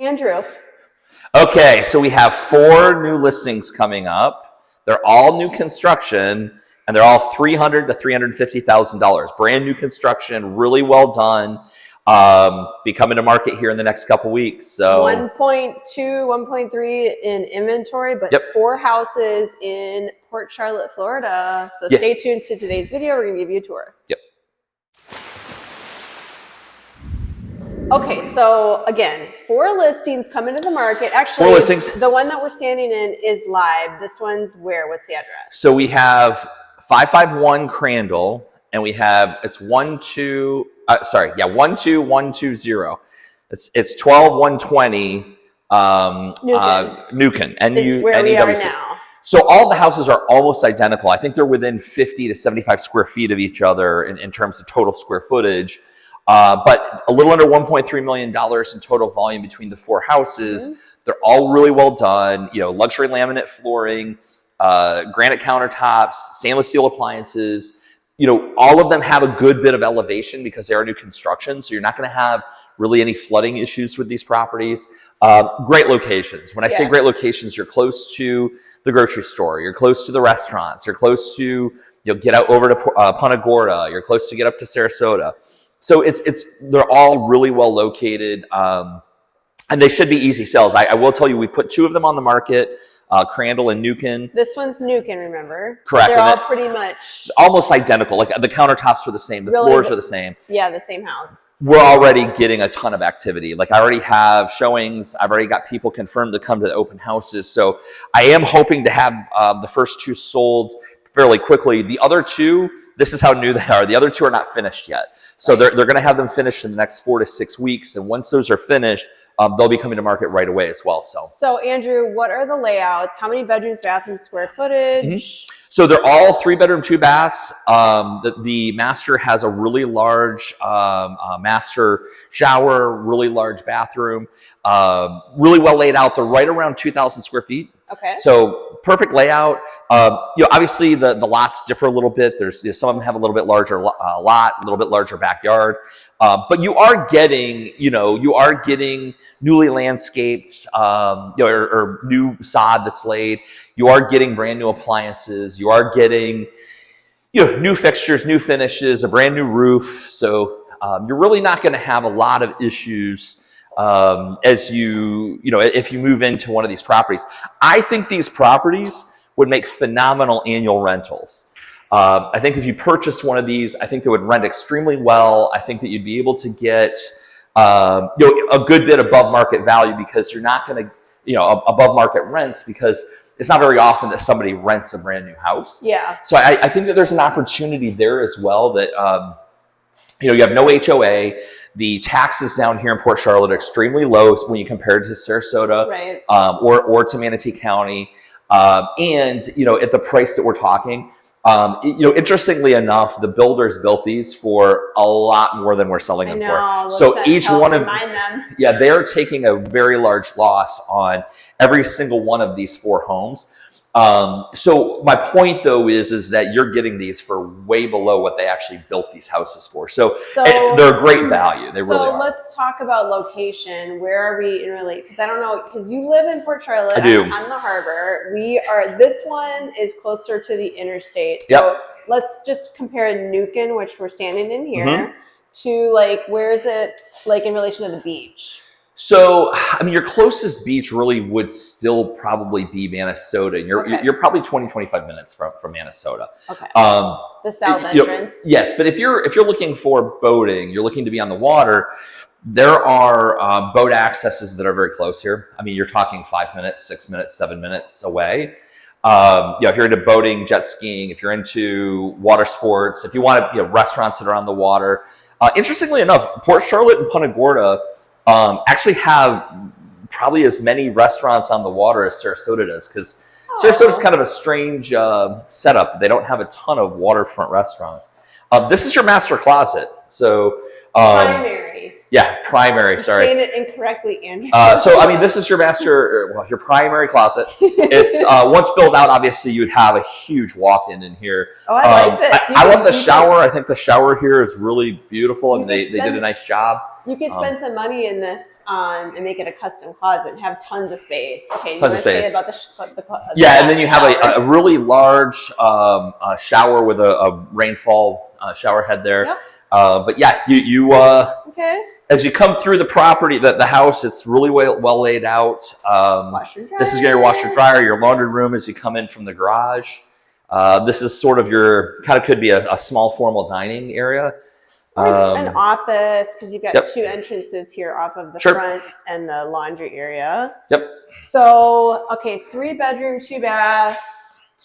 Andrew. Okay, so we have 4 new listings coming up. They're all new construction, and they're all $300,000 to $350,000. Brand new construction, really well done. Be coming to market here in the next couple weeks. So 1.2, 1.3 in inventory, but 4 houses in Port Charlotte, Florida. So stay tuned to today's video. We're going to give you a tour. Yep. Okay, so again, 4 listings coming to the market. Actually, 4 listings. The one that we're standing in is live. This one's where? What's the address? So we have 551 Crandall, and we have, it's 12120. It's 12120 NEWCUN, N-U-N-E-W-C. So all the houses are almost identical. I think they're within 50 to 75 square feet of each other in terms of total square footage. But a little under $1.3 million in total volume between the 4 houses. They're all really well done. You know, luxury laminate flooring, granite countertops, stainless steel appliances. You know, all of them have a good bit of elevation because they are new construction. So you're not going to have really any flooding issues with these properties. Great locations. When I say great locations, you're close to the grocery store. You're close to the restaurants. You're close to, get out over to Punta Gorda. You're close to get up to Sarasota. So they're all really well located, and they should be easy sales. I will tell you, we put 2 of them on the market, Crandall and NEWCUN. This one's NEWCUN, remember? Correct. They're all pretty much almost identical. Like the countertops are the same, the floors are the same. Yeah, the same house. We're already getting a ton of activity. Like I already have showings. I've already got people confirmed to come to the open houses. So I am hoping to have the first 2 sold fairly quickly. The other 2, this is how new they are. The other 2 are not finished yet. So they're going to have them finished in the next 4 to 6 weeks. And once those are finished, they'll be coming to market right away as well. So Andrew, what are the layouts? How many bedrooms, bathrooms, square footage? So they're all 3-bedroom, 2 baths. The master has a really large master shower, really large bathroom, really well laid out. They're right around 2,000 square feet. Okay. So perfect layout. Obviously the lots differ a little bit. There's some of them have a little bit larger lot, a little bit larger backyard. But you are getting, newly landscaped, or new sod that's laid. You are getting brand new appliances. You are getting, new fixtures, new finishes, a brand new roof. So you're really not going to have a lot of issues as if you move into one of these properties. I think these properties would make phenomenal annual rentals. I think if you purchase one of these, I think they would rent extremely well. I think that you'd be able to get a good bit above market value because you're not going to, above market rents, because it's not very often that somebody rents a brand new house. Yeah. So I think that there's an opportunity there as well that, you have no HOA. The taxes down here in Port Charlotte are extremely low when you compare it to Sarasota, right, or to Manatee County. And, at the price that we're talking, interestingly enough, the builders built these for a lot more than we're selling them for. So each one of them, they're taking a very large loss on every single one of these 4 homes. So my point though is that you're getting these for way below what they actually built these houses for. So they're a great value. They really are. So let's talk about location. Where are we in relation? Because I don't know, because you live in Port Charlotte. I do. On the harbor. This one is closer to the interstate. So let's just compare NEWCUN, which we're standing in here, to where is it in relation to the beach? So, your closest beach really would still probably be Minnesota. You're probably 20-25 minutes from Minnesota. Okay. The south entrance. Yes, but if you're looking for boating, you're looking to be on the water, there are boat accesses that are very close here. You're talking 5 minutes, 6 minutes, 7 minutes away. If you're into boating, jet skiing, if you're into water sports, if you want restaurants that are on the water. Interestingly enough, Port Charlotte and Punta Gorda actually have probably as many restaurants on the water as Sarasota does, because Sarasota is kind of a strange setup. They don't have a ton of waterfront restaurants. This is your master closet. So primary. Yeah, primary. Sorry, saying it incorrectly, Andrew. This is your your primary closet. It's once filled out. Obviously, you'd have a huge walk-in in here. Oh, I like this. I love the shower. I think the shower here is really beautiful, and they did a nice job. You could spend some money in this and make it a custom closet and have tons of space. Okay, you Tons want of to say space. about the yeah, and then you have a really large shower with a rainfall shower head there. Yep. But yeah, you okay. As you come through the property, the house, it's really well laid out. This is your washer dryer, your laundry room as you come in from the garage. This is sort of your, kind of could be a small formal dining area. An office, because you've got Yep. 2 entrances here off of the Sure. front and the laundry area. Yep. So, okay, 3 bedroom, 2 bath,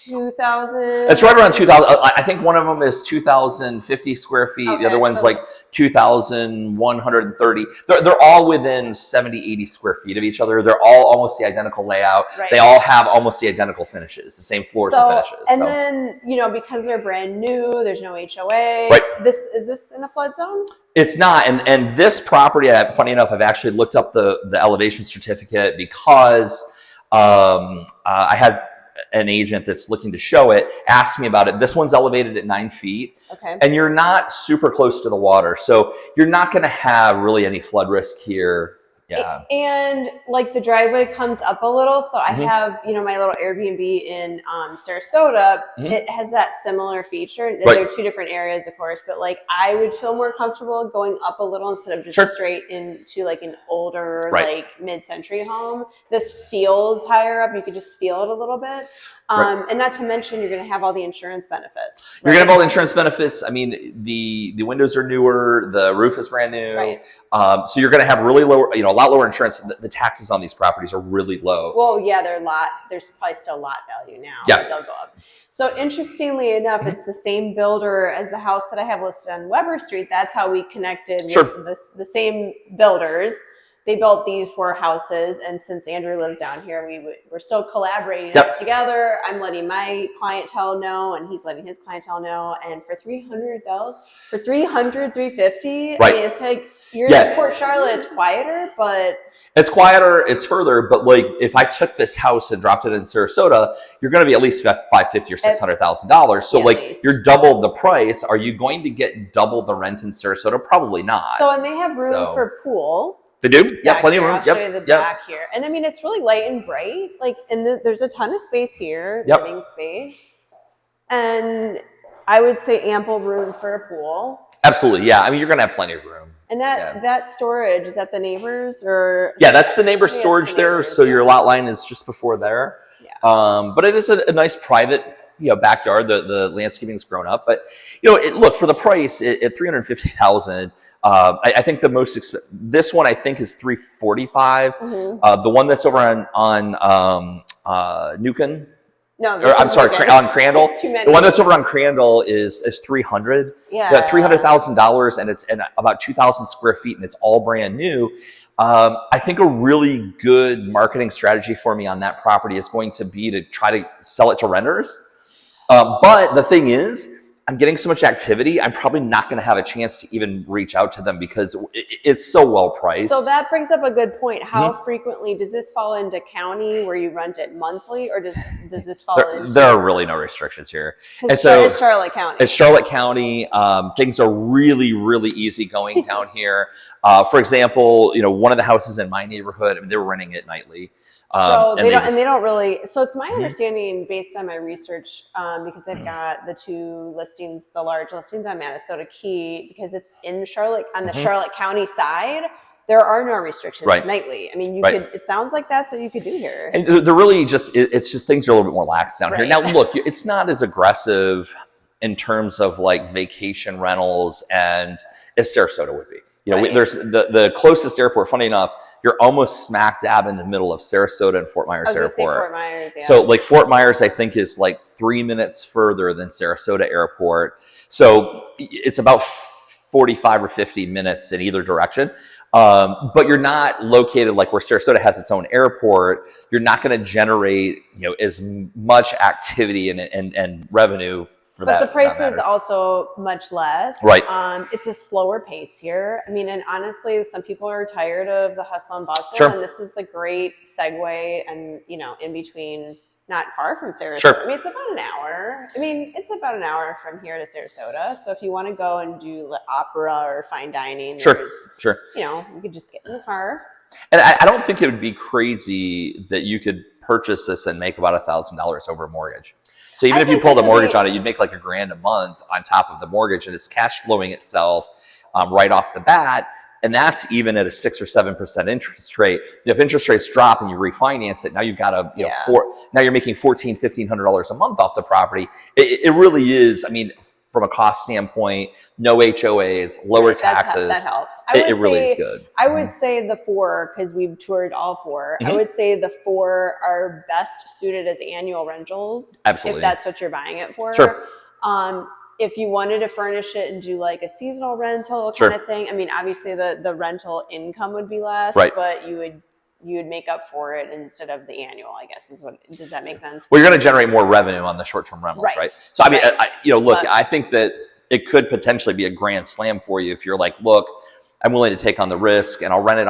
2,000. It's right around 2,000. I think one of them is 2,050 square feet. Okay, the other one's like 2,130. They're all within 70, 80 square feet of each other. They're all almost the identical layout. Right. They all have almost the identical finishes, the same floors and finishes. And then, you know, because they're brand new, there's no HOA. Right. Is this in a flood zone? It's not. And this property, funny enough, I've actually looked up the elevation certificate because I had an agent that's looking to show it, asked me about it. This one's elevated at 9 feet. Okay. And you're not super close to the water. So you're not going to have really any flood risk here. Yeah. And like the driveway comes up a little. So I have, you know, my little Airbnb in Sarasota. It has that similar feature. And Right. they're 2 different areas, of course, but like I would feel more comfortable going up a little instead of just Sure. straight into like an older, Right. like mid-century home. This feels higher up. You could just feel it a little bit. Right. And not to mention, you're going to have all the insurance benefits. You're going to have all the insurance benefits. I mean, the windows are newer. The roof is brand new. Right. So you're going to have really low, you know, a lot lower insurance. The taxes on these properties are really low. Well, yeah, there's probably still lot value now. Yeah. But they'll go up. So interestingly enough, it's the same builder as the house that I have listed on Weber Street. That's how we connected Sure. with the same builders. They built these 4 houses, and since Andrew lives down here, we're still collaborating Yep. together. I'm letting my clientele know, and he's letting his clientele know. And for $350, Right. I mean, it's like you're Yeah. in Port Charlotte. It's quieter, but It's quieter, it's further, but like if I took this house and dropped it in Sarasota, you're going to be at least $550,000 or $600,000. So At like least. you're double the price. Are you going to get double the rent in Sarasota? Probably not. So, and they have room for pool. They do? Yeah, plenty of room. I'll show you the back here. And I mean, it's really light and bright. Like, and there's a ton of space here, living space. And I would say ample room for a pool. Absolutely, yeah. I mean, you're going to have plenty of room. And that storage, is that the neighbors or? Yeah, that's the neighbor's storage there. So your lot line is just before there. Yeah. But it is a nice private, you know, backyard. The landscaping's grown up. But, you know, look, for the price at $350,000, I think the most this one I think is $345. The one that's over on NEWCUN. No, I'm sorry, on Crandall. The one that's over on Crandall is $300. Yeah, $300,000, and it's about 2,000 square feet, and it's all brand new. I think a really good marketing strategy for me on that property is going to be to try to sell it to renters. But the thing is, I'm getting so much activity, I'm probably not going to have a chance to even reach out to them because it's so well priced. So that brings up a good point. How frequently does this fall into county where you rent it monthly, or does this fall into? There are really no restrictions here. And so it's Charlotte County. It's Charlotte County. Things are really, really easy going down here. For example, you know, one of the houses in my neighborhood, I mean, they were renting it nightly. So they don't really. So it's my understanding, based on my research, because I've got the 2 listings, the large listings on Minnesota Key, because it's in Charlotte on the Charlotte County side. There are no restrictions nightly. I mean, you could. It sounds like that's what you could do here. And they're really just. It's just things are a little bit more lax down here. Now, look, it's not as aggressive in terms of like vacation rentals and as Sarasota would be. You know, there's the closest airport. Funny enough, you're almost smack dab in the middle of Sarasota and Fort Myers Airport. Say Fort Myers, yeah. So like Fort Myers, I think is like 3 minutes further than Sarasota Airport. So it's about 45 or 50 minutes in either direction. But you're not located like where Sarasota has its own airport. You're not going to generate, you know, as much activity and revenue. But the price is also much less. Right. It's a slower pace here. I mean, and honestly, some people are tired of the hustle and bustle, and this is the great segue and, you know, in between not far from Sarasota. Sure. I mean, it's about an hour. I mean, it's about an hour from here to Sarasota. So if you want to go and do opera or fine dining, Sure. You know, you could just get in the car. And I don't think it would be crazy that you could purchase this and make about $1,000 over a mortgage. So even if you pull the mortgage on it, you'd make like $1,000 a month on top of the mortgage, and it's cash flowing itself right off the bat. And that's even at a 6 or 7% interest rate. If interest rates drop and you refinance it, now you've got a now you're making $1,400, $1,500 a month off the property. It really is. I mean, from a cost standpoint, no HOAs, lower taxes. That helps. It really is good. I would say the 4, because we've toured all 4. I would say the 4 are best suited as annual rentals. Absolutely. If that's what you're buying it for. Sure. If you wanted to furnish it and do like a seasonal rental kind of thing, I mean, obviously the rental income would be less, but you would make up for it instead of the annual, I guess, is what, does that make sense? Well, you're going to generate more revenue on the short-term rentals, right? So, I mean, look, I think that it could potentially be a grand slam for you if you're like, look, I'm willing to take on the risk and I'll rent it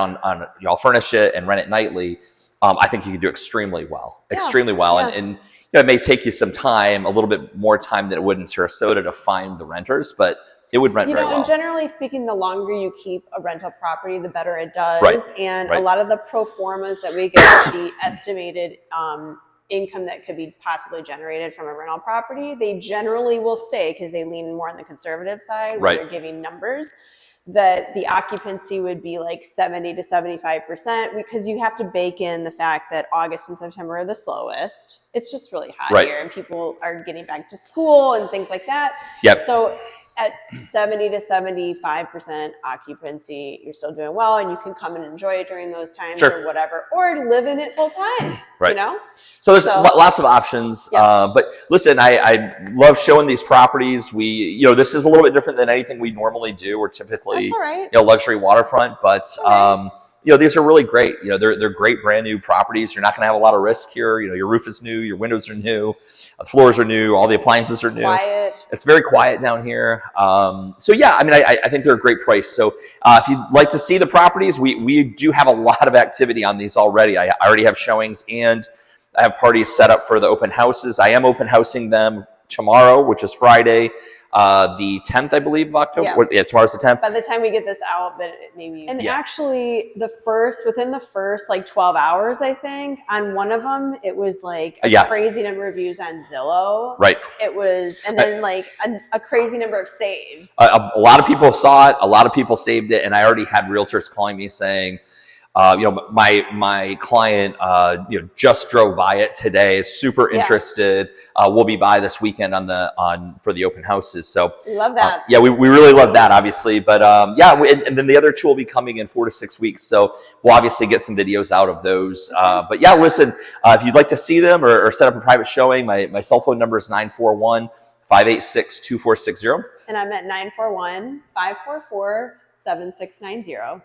I'll furnish it and rent it nightly. I think you can do extremely well, And it may take you some time, a little bit more time than it would in Sarasota to find the renters, but it would rent very well. And generally speaking, the longer you keep a rental property, the better it does. And a lot of the pro formas that we get, the estimated income that could be possibly generated from a rental property, they generally will say, because they lean more on the conservative side, where they're giving numbers, that the occupancy would be like 70 to 75%, because you have to bake in the fact that August and September are the slowest. It's just really hot here and people are getting back to school and things like that. So at 70 to 75% occupancy, you're still doing well, and you can come and enjoy it during those times or whatever, or live in it full time, you know? So there's lots of options. But listen, I love showing these properties. This is a little bit different than anything we normally do. We're typically, luxury waterfront, but these are really great. They're great brand new properties. You're not going to have a lot of risk here. Your roof is new, your windows are new, the floors are new, all the appliances are new. It's very quiet down here. So yeah, I mean, I think they're a great price. So if you'd like to see the properties, we do have a lot of activity on these already. I already have showings, and I have parties set up for the open houses. I am open housing them tomorrow, which is Friday, the 10th, I believe, of October. Yeah, tomorrow's the 10th. By the time we get this out, but maybe. And actually, within the first like 12 hours, I think, on one of them, it was like a crazy number of views on Zillow. It was, and then like a crazy number of saves. A lot of people saw it. A lot of people saved it. And I already had realtors calling me saying, my client, just drove by it today, is super interested. We'll be by this weekend for the open houses. So love that. We really love that, obviously. But and then the other 2 will be coming in 4 to 6 weeks. So we'll obviously get some videos out of those. But yeah, listen, if you'd like to see them or set up a private showing, my cell phone number is 941-586-2460. And I'm at 941-544-7690.